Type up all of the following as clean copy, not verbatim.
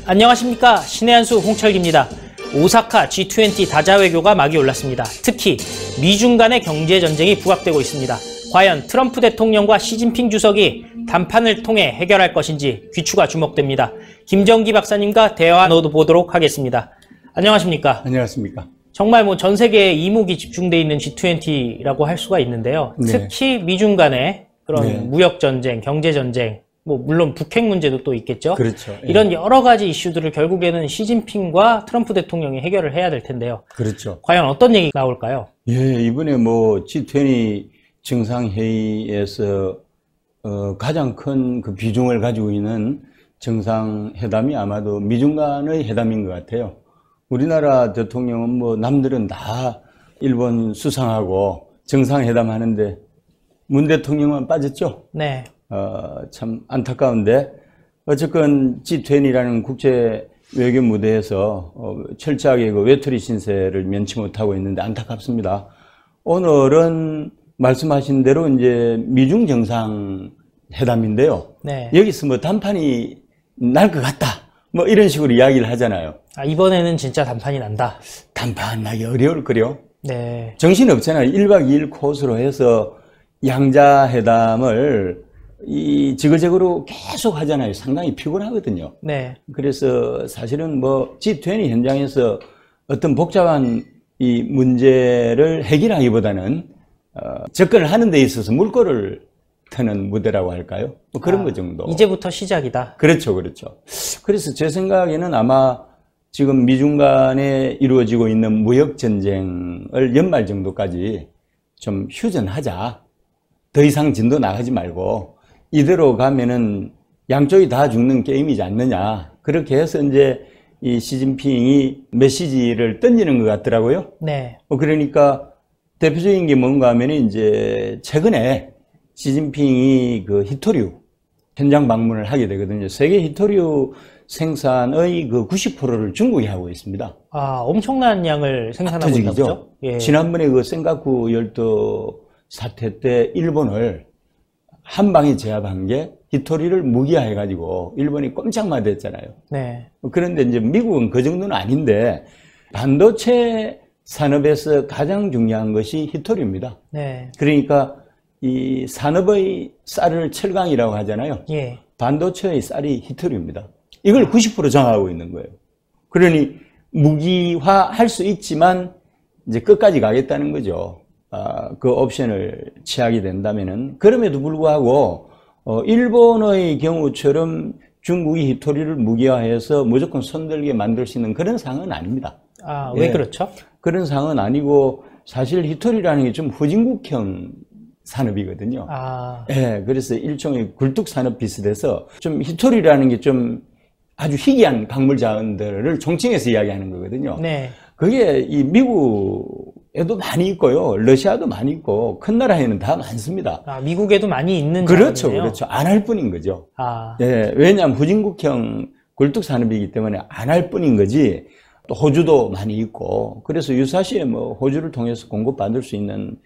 안녕하십니까, 신의 한수 홍철기입니다. 오사카 G20 다자 외교가 막이 올랐습니다. 특히 미중 간의 경제 전쟁이 부각되고 있습니다. 과연 트럼프 대통령과 시진핑 주석이 담판을 통해 해결할 것인지 귀추가 주목됩니다. 김정기 박사님과 대화 나눠보도록 하겠습니다. 안녕하십니까? 안녕하십니까? 정말 전 세계에 이목이 집중돼 있는 G20라고 할 수가 있는데요. 네. 특히 미중 간의 그런 네. 무역 전쟁, 경제 전쟁, 물론 북핵 문제도 또 있겠죠. 그렇죠. 이런 여러 가지 이슈들을 결국에는 시진핑과 트럼프 대통령이 해결을 해야 될 텐데요. 그렇죠. 과연 어떤 얘기가 나올까요? 예, 이번에 G20 정상회의에서 가장 큰 그 비중을 가지고 있는 정상회담이 아마도 미중 간의 회담인 것 같아요. 우리나라 대통령은 남들은 다 일본 수상하고 정상회담 하는데 문 대통령만 빠졌죠? 네. 참 안타까운데 어쨌건 G20라는 국제 외교 무대에서 철저하게 그 외톨이 신세를 면치 못하고 있는데 안타깝습니다. 오늘은 말씀하신 대로 이제 미중 정상회담인데요. 네. 여기서 단판이 날 것 같다. 이런 식으로 이야기를 하잖아요. 이번에는 진짜 단판이 난다. 단판 나기 어려울 거요. 네. 정신이 없잖아요. 1박 2일 코스로 해서 양자회담을 지그재그로 계속 하잖아요. 상당히 피곤하거든요. 네. 그래서 사실은 G20 현장에서 어떤 복잡한 이 문제를 해결하기보다는 접근을 하는 데 있어서 물꼬를 트는 무대라고 할까요? 그런 것 정도. 이제부터 시작이다. 그렇죠, 그렇죠. 그래서 제 생각에는 아마 지금 미중 간에 이루어지고 있는 무역 전쟁을 연말 정도까지 좀 휴전하자. 더 이상 진도 나가지 말고 이대로 가면은 양쪽이 다 죽는 게임이지 않느냐. 그렇게 해서 이제 이 시진핑이 메시지를 던지는 것 같더라고요. 네. 그러니까 대표적인 게 뭔가 하면 이제 최근에 시진핑이 그 히토류 현장 방문을 하게 되거든요. 세계 히토류 생산의 그 90%를 중국이 하고 있습니다. 엄청난 양을 생산하고 있나 보죠? 예. 지난번에 그 센가쿠 열도 사태 때 일본을 한 방에 제압한 게 히토리를 무기화해가지고 일본이 꼼짝마 됐잖아요. 네. 그런데 이제 미국은 그 정도는 아닌데 반도체 산업에서 가장 중요한 것이 히토리입니다. 네. 그러니까 이 산업의 쌀을 철강이라고 하잖아요. 예. 반도체의 쌀이 히토리입니다. 이걸 90% 정하고 있는 거예요. 그러니 무기화할 수 있지만 이제 끝까지 가겠다는 거죠. 그 옵션을 취하게 된다면은. 그럼에도 불구하고 일본의 경우처럼 중국이 히토리를 무기화해서 무조건 손들게 만들 수 있는 그런 상황은 아닙니다. 왜 그렇죠? 그런 상황은 아니고 사실 히토리라는 게 좀 후진국형 산업이거든요. 예, 그래서 일종의 굴뚝 산업 비슷해서 좀 히토리라는 게 좀 아주 희귀한 광물 자원들을 총칭해서 이야기하는 거거든요. 네. 그게 이 미국에도 많이 있고요. 러시아도 많이 있고 큰 나라에는 다 많습니다. 미국에도 많이 있는 그렇죠. 자원이네요. 그렇죠. 안 할 뿐인 거죠. 네. 왜냐하면 후진국형 굴뚝 산업이기 때문에 안 할 뿐인 거지. 또 호주도 많이 있고 그래서 유사시에 호주를 통해서 공급받을 수 있는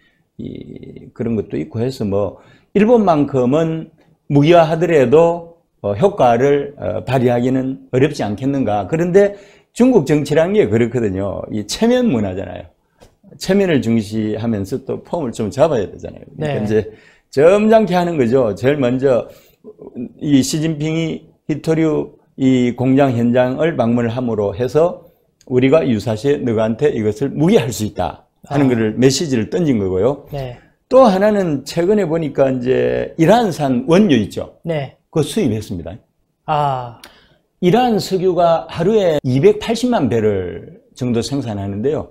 그런 것도 있고 해서 일본만큼은 무기화하더라도 효과를 발휘하기는 어렵지 않겠는가. 그런데 중국 정치라는 게 그렇거든요. 이 체면 문화잖아요. 체면을 중시하면서 또 폼을 좀 잡아야 되잖아요. 그러니까 이제 점잖게 하는 거죠. 제일 먼저 이 시진핑이 히토류 이 공장 현장을 방문을 함으로 해서 우리가 유사시에 너한테 이것을 무기할 수 있다 하는 거를 메시지를 던진 거고요. 네. 또 하나는 최근에 보니까 이제 이란산 원유 있죠. 네. 그거 수입했습니다. 이란 석유가 하루에 280만 배럴 정도 생산하는데요.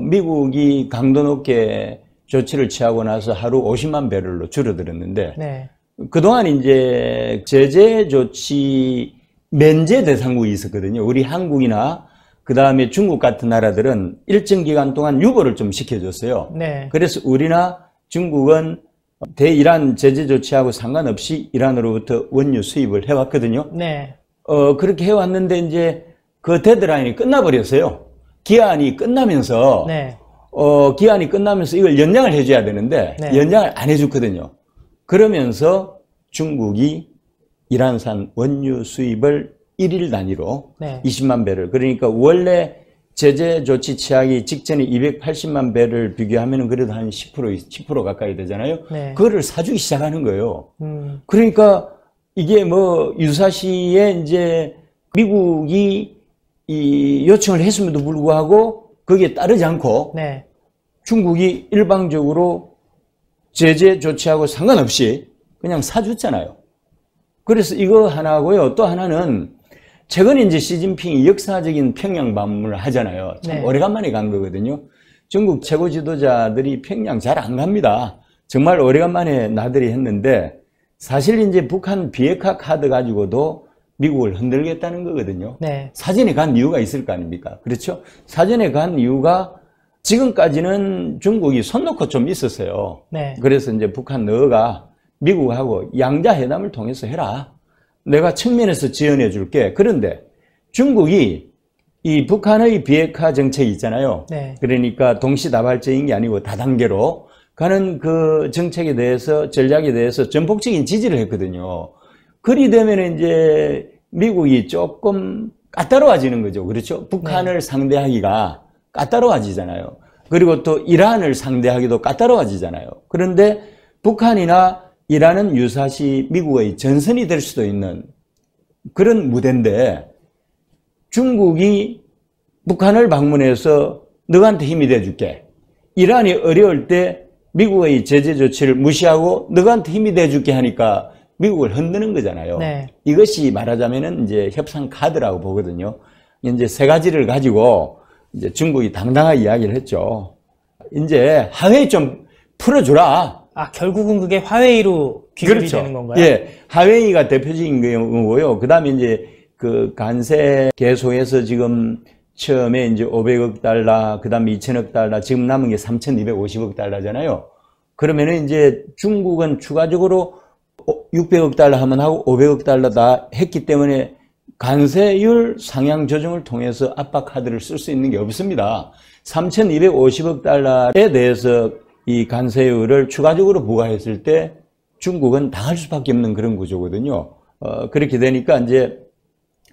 미국이 강도 높게 조치를 취하고 나서 하루 50만 배럴로 줄어들었는데 네. 그동안 이제 제재 조치 면제 대상국이 있었거든요. 우리 한국이나 그 다음에 중국 같은 나라들은 일정 기간 동안 유보를 좀 시켜줬어요. 네. 그래서 우리나 중국은 대이란 제재 조치하고 상관없이 이란으로부터 원유 수입을 해왔거든요. 네. 그렇게 해왔는데 이제 그 데드라인이 끝나버렸어요. 기한이 끝나면서 네. 기한이 끝나면서 이걸 연장을 해줘야 되는데 네. 연장을 안 해줬거든요. 그러면서 중국이 이란산 원유 수입을 1일 단위로 네. 20만 배를, 그러니까 원래 제재 조치 취하기 직전에 280만 배를 비교하면 그래도 한 10% 가까이 되잖아요. 네. 그거를 사주기 시작하는 거예요. 그러니까 이게 뭐 유사시에 이제 미국이 이 요청을 했음에도 불구하고 거기에 따르지 않고 네. 중국이 일방적으로 제재 조치하고 상관없이 그냥 사줬잖아요. 그래서 이거 하나고요. 또 하나는 최근에 이제 시진핑이 역사적인 평양 방문을 하잖아요. 참 네. 오래간만에 간 거거든요. 중국 최고 지도자들이 평양 잘 안 갑니다. 정말 오래간만에 나들이 했는데 사실 이제 북한 비핵화 카드 가지고도 미국을 흔들겠다는 거거든요. 네. 사전에 간 이유가 있을 거 아닙니까? 그렇죠? 사전에 간 이유가 지금까지는 중국이 손 놓고 좀 있었어요. 네. 그래서 이제 북한 너가 미국하고 양자 회담을 통해서 해라. 내가 측면에서 지원해 줄게. 그런데 중국이 이 북한의 비핵화 정책이 있잖아요. 네. 그러니까 동시다발적인 게 아니고 다단계로 가는 그 정책에 대해서, 전략에 대해서 전폭적인 지지를 했거든요. 그리 되면 이제 미국이 조금 까다로워지는 거죠. 그렇죠? 북한을 상대하기가 까다로워지잖아요. 그리고 또 이란을 상대하기도 까다로워지잖아요. 그런데 북한이나 이란은 유사시 미국의 전선이 될 수도 있는 그런 무대인데 중국이 북한을 방문해서 너한테 힘이 돼줄게. 이란이 어려울 때 미국의 제재 조치를 무시하고 너한테 힘이 돼줄게 하니까 미국을 흔드는 거잖아요. 네. 이것이 말하자면은 이제 협상 카드라고 보거든요. 이제 세 가지를 가지고 이제 중국이 당당하게 이야기를 했죠. 이제 하웨이 좀 풀어주라. 결국은 그게 화웨이로 귀결이 그렇죠. 되는 건가요? 예. 하웨이가 대표적인 경우고요. 그 다음에 이제 그 관세 개소에서 지금 처음에 이제 500억 달러, 그 다음에 2천억 달러, 지금 남은 게 3,250억 달러잖아요. 그러면은 이제 중국은 추가적으로 600억 달러 하면 하고 500억 달러 다 했기 때문에 관세율 상향 조정을 통해서 압박 카드를 쓸 수 있는 게 없습니다. 3,250억 달러에 대해서 이 관세율을 추가적으로 부과했을 때 중국은 당할 수밖에 없는 그런 구조거든요. 그렇게 되니까 이제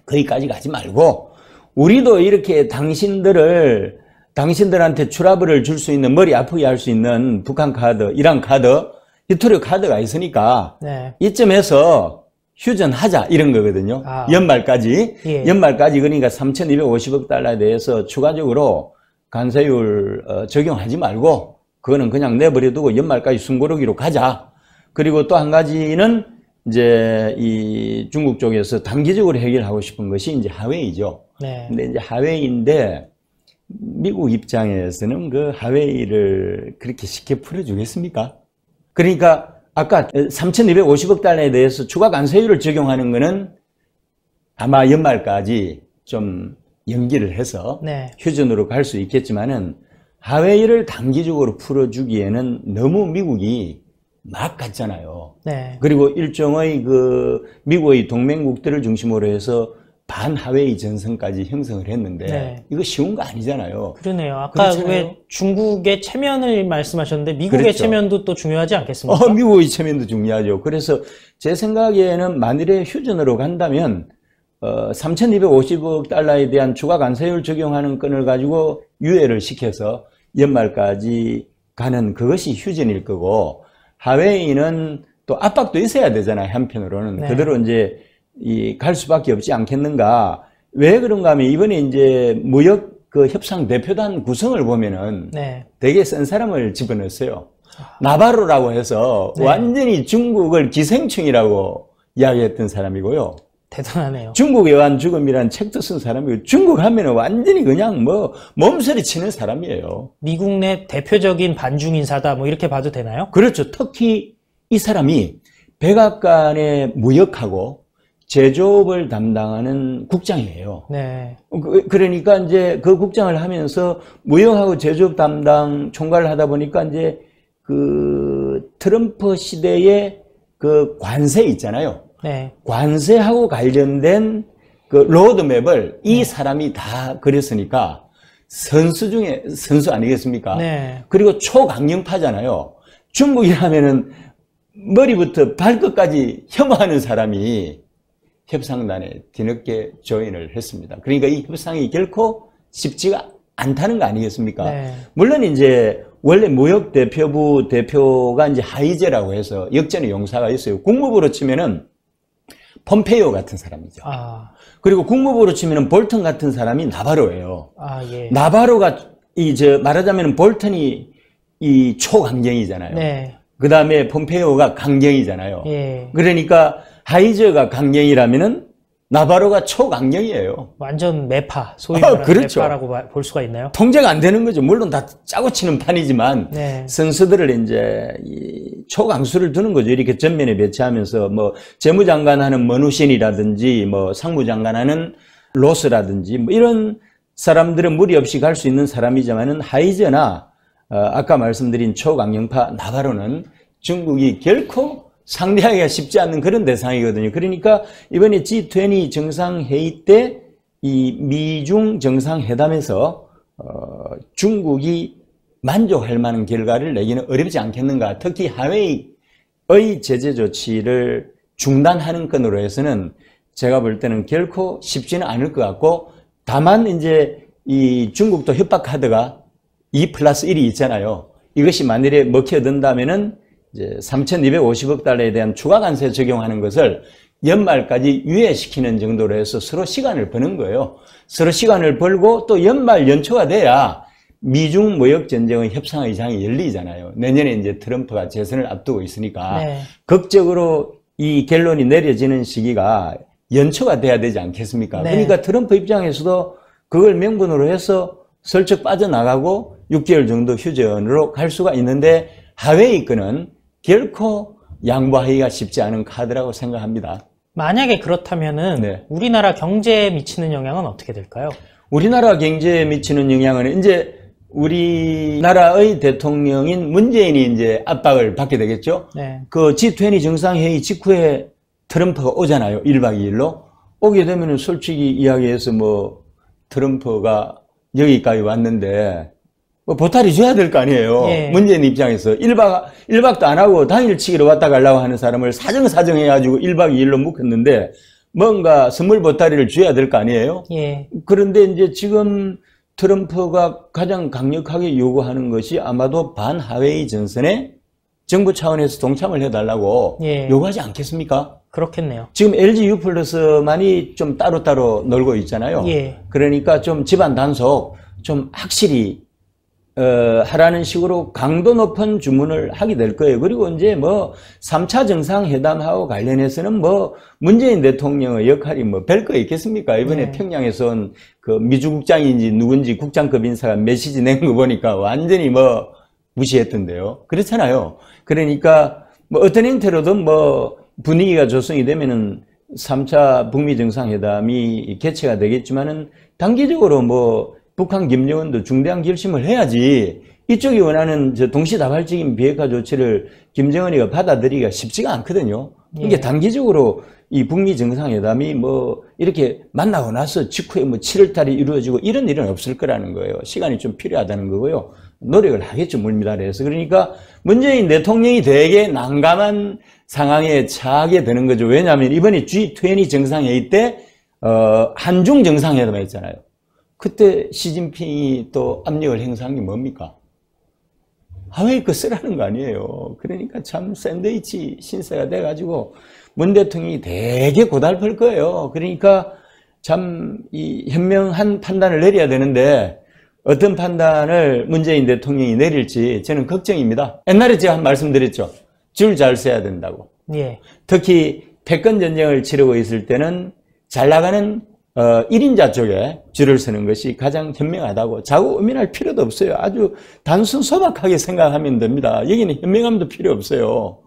거기까지 가지 말고 우리도 이렇게 당신들한테 트러블을 줄 수 있는, 머리 아프게 할 수 있는 북한 카드, 이란 카드, 히토류 카드가 있으니까 네. 이쯤에서 휴전하자 이런 거거든요. 연말까지. 예. 연말까지 그러니까 3,250억 달러에 대해서 추가적으로 관세율 적용하지 말고 그거는 그냥 내버려두고 연말까지 숨고르기로 가자. 그리고 또 한 가지는 이제 이 중국 쪽에서 단기적으로 해결하고 싶은 것이 이제 하웨이죠. 네. 근데 이제 하웨이인데 미국 입장에서는 그 하웨이를 그렇게 쉽게 풀어주겠습니까? 그러니까 아까 3,250억 달러에 대해서 추가 관세율을 적용하는 거는 아마 연말까지 좀 연기를 해서 네. 휴전으로 갈 수 있겠지만은 하웨이를 단기적으로 풀어주기에는 너무 미국이 막 갔잖아요. 네. 그리고 일종의 그 미국의 동맹국들을 중심으로 해서 반하웨이 전선까지 형성을 했는데 네. 이거 쉬운 거 아니잖아요. 그러네요. 아까 그렇잖아요. 왜 중국의 체면을 말씀하셨는데 미국의 그렇죠. 체면도 또 중요하지 않겠습니까? 미국의 체면도 중요하죠. 그래서 제 생각에는 만일에 휴전으로 간다면 3,250억 달러에 대한 추가 관세율 적용하는 건을 가지고 유예를 시켜서 연말까지 가는 그것이 휴전일 거고 하웨이는 또 압박도 있어야 되잖아요. 한편으로는. 네. 그대로 이제 갈 수밖에 없지 않겠는가. 왜 그런가 하면 이번에 이제 무역 그 협상 대표단 구성을 보면은 네. 되게 센 사람을 집어넣었어요. 나바로라고 해서 네. 완전히 중국을 기생충이라고 이야기했던 사람이고요. 대단하네요. 중국 외환 죽음이라는 책도 쓴 사람이고 중국 하면은 완전히 그냥 뭐 몸서리 치는 사람이에요. 미국 내 대표적인 반중 인사다 뭐 이렇게 봐도 되나요? 그렇죠. 특히 이 사람이 백악관의 무역하고 제조업을 담당하는 국장이에요. 네. 그러니까 이제 그 국장을 하면서 무역하고 제조업 담당 총괄을 하다 보니까 이제 그 트럼프 시대의 그 관세 있잖아요. 네. 관세하고 관련된 그 로드맵을 이 사람이 다 그렸으니까 선수 중에 선수 아니겠습니까? 네. 그리고 초강령파잖아요. 중국이라면은 머리부터 발끝까지 혐오하는 사람이 협상단에 뒤늦게 조인을 했습니다. 그러니까 이 협상이 결코 쉽지가 않다는 거 아니겠습니까? 네. 물론 이제 원래 무역 대표부 대표가 이제 하이제라고 해서 역전의 용사가 있어요. 국무부로 치면은 폼페이오 같은 사람이죠. 아. 그리고 국무부로 치면은 볼턴 같은 사람이 나바로예요. 아, 예. 나바로가 말하자면 볼턴이 이 초강경이잖아요. 네. 그 다음에 폼페이오가 강경이잖아요. 예. 그러니까 하이저가 강경이라면은 나바로가 초강경이에요. 완전 매파, 소위 말하는 그렇죠. 매파라고 볼 수가 있나요? 통제가 안 되는 거죠. 물론 다 짜고 치는 판이지만 네. 선수들을 이제 이 초강수를 두는 거죠. 이렇게 전면에 배치하면서 뭐 재무장관 하는 머누신이라든지 뭐 상무장관 하는 로스라든지 뭐 이런 사람들은 무리 없이 갈 수 있는 사람이지만은 하이저나 아까 말씀드린 초강경파 나바로는 중국이 결코 상대하기가 쉽지 않는 그런 대상이거든요. 그러니까 이번에 G20 정상회의 때 이 미중 정상회담에서 중국이 만족할 만한 결과를 내기는 어렵지 않겠는가. 특히 하웨이의 제재 조치를 중단하는 건으로 해서는 제가 볼 때는 결코 쉽지는 않을 것 같고, 다만 이제 이 중국도 협박 카드가 2+1이 있잖아요. 이것이 만일에 먹혀든다면은 이제 3,250억 달러에 대한 추가 관세 적용하는 것을 연말까지 유예시키는 정도로 해서 서로 시간을 버는 거예요. 서로 시간을 벌고 또 연말 연초가 돼야 미중 무역 전쟁의 협상의장이 열리잖아요. 내년에 이제 트럼프가 재선을 앞두고 있으니까 네. 극적으로 이 결론이 내려지는 시기가 연초가 돼야 되지 않겠습니까? 네. 그러니까 트럼프 입장에서도 그걸 명분으로 해서 슬쩍 빠져나가고 6개월 정도 휴전으로 갈 수가 있는데, 하웨이 건은 결코 양보하기가 쉽지 않은 카드라고 생각합니다. 만약에 그렇다면은 네. 우리나라 경제에 미치는 영향은 어떻게 될까요? 우리나라 경제에 미치는 영향은 이제 우리나라의 대통령인 문재인이 이제 압박을 받게 되겠죠. 네. 그 G20 정상회의 직후에 트럼프가 오잖아요. 1박 2일로. 오게 되면은 솔직히 이야기해서 뭐 트럼프가 여기까지 왔는데 뭐 보따리 줘야 될 거 아니에요. 예. 문재인 입장에서 1박도 안 하고 당일치기로 왔다 가려고 하는 사람을 사정사정 해가지고 1박 2일로 묵혔는데 뭔가 선물 보따리를 줘야 될 거 아니에요. 예. 그런데 이제 지금 트럼프가 가장 강력하게 요구하는 것이 아마도 반하웨이 전선에 정부 차원에서 동참을 해달라고 예. 요구하지 않겠습니까? 그렇겠네요. 지금 LG U+만이 좀 따로따로 놀고 있잖아요. 예. 그러니까 좀 집안 단속 좀 확실히 하라는 식으로 강도 높은 주문을 하게 될 거예요. 그리고 이제 뭐 3차 정상회담하고 관련해서는 뭐 문재인 대통령의 역할이 뭐 별 거 있겠습니까? 이번에 네. 평양에서 온 그 미주국장인지 누군지 국장급 인사가 메시지 낸 거 보니까 완전히 뭐 무시했던데요. 그렇잖아요. 그러니까 뭐 어떤 형태로든 뭐 분위기가 조성이 되면은 3차 북미 정상회담이 개최가 되겠지만은 단기적으로 뭐 북한 김정은도 중대한 결심을 해야지 이쪽이 원하는 저 동시다발적인 비핵화 조치를 김정은이가 받아들이기가 쉽지가 않거든요. 이게 예. 단기적으로 이 북미 정상회담이 뭐 이렇게 만나고 나서 직후에 뭐 7월달에 이루어지고 이런 일은 없을 거라는 거예요. 시간이 좀 필요하다는 거고요. 노력을 하겠죠, 물미달해서. 그러니까 문재인 대통령이 되게 난감한 상황에 처하게 되는 거죠. 왜냐하면 이번에 G20 정상회의 때 한중 정상회담 했잖아요. 그때 시진핑이 또 압력을 행사한 게 뭡니까? 하웨이 거 쓰라는 거 아니에요. 그러니까 참 샌드위치 신세가 돼가지고 문 대통령이 되게 고달플 거예요. 그러니까 참 이 현명한 판단을 내려야 되는데 어떤 판단을 문재인 대통령이 내릴지 저는 걱정입니다. 옛날에 제가 한 말씀드렸죠. 줄 잘 서야 된다고. 예. 특히 패권 전쟁을 치르고 있을 때는 잘 나가는 1인자 쪽에 줄을 서는 것이 가장 현명하다고. 자꾸 의민할 필요도 없어요. 아주 단순 소박하게 생각하면 됩니다. 여기는 현명함도 필요 없어요.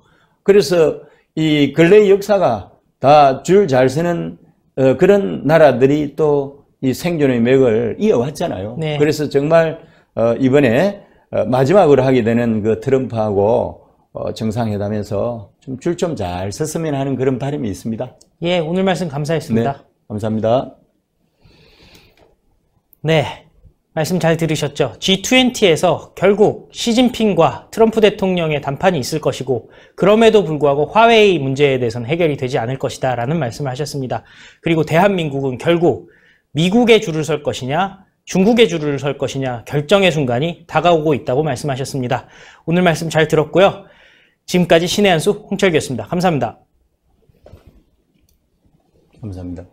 그래서 이 근래의 역사가 다 줄 잘 서는 그런 나라들이 또 이 생존의 맥을 이어왔잖아요. 네. 그래서 정말 이번에 마지막으로 하게 되는 그 트럼프하고 정상회담에서 좀 줄 좀 잘 섰으면 하는 그런 바람이 있습니다. 예, 오늘 말씀 감사했습니다. 네, 감사합니다. 네, 말씀 잘 들으셨죠? G20에서 결국 시진핑과 트럼프 대통령의談판이 있을 것이고 그럼에도 불구하고 화웨이 문제에 대해서는 해결이 되지 않을 것이다 라는 말씀을 하셨습니다. 그리고 대한민국은 결국 미국의 줄을 설 것이냐 중국의 줄을 설 것이냐 결정의 순간이 다가오고 있다고 말씀하셨습니다. 오늘 말씀 잘 들었고요. 지금까지 신의 한수 홍철기였습니다. 감사합니다. 감사합니다.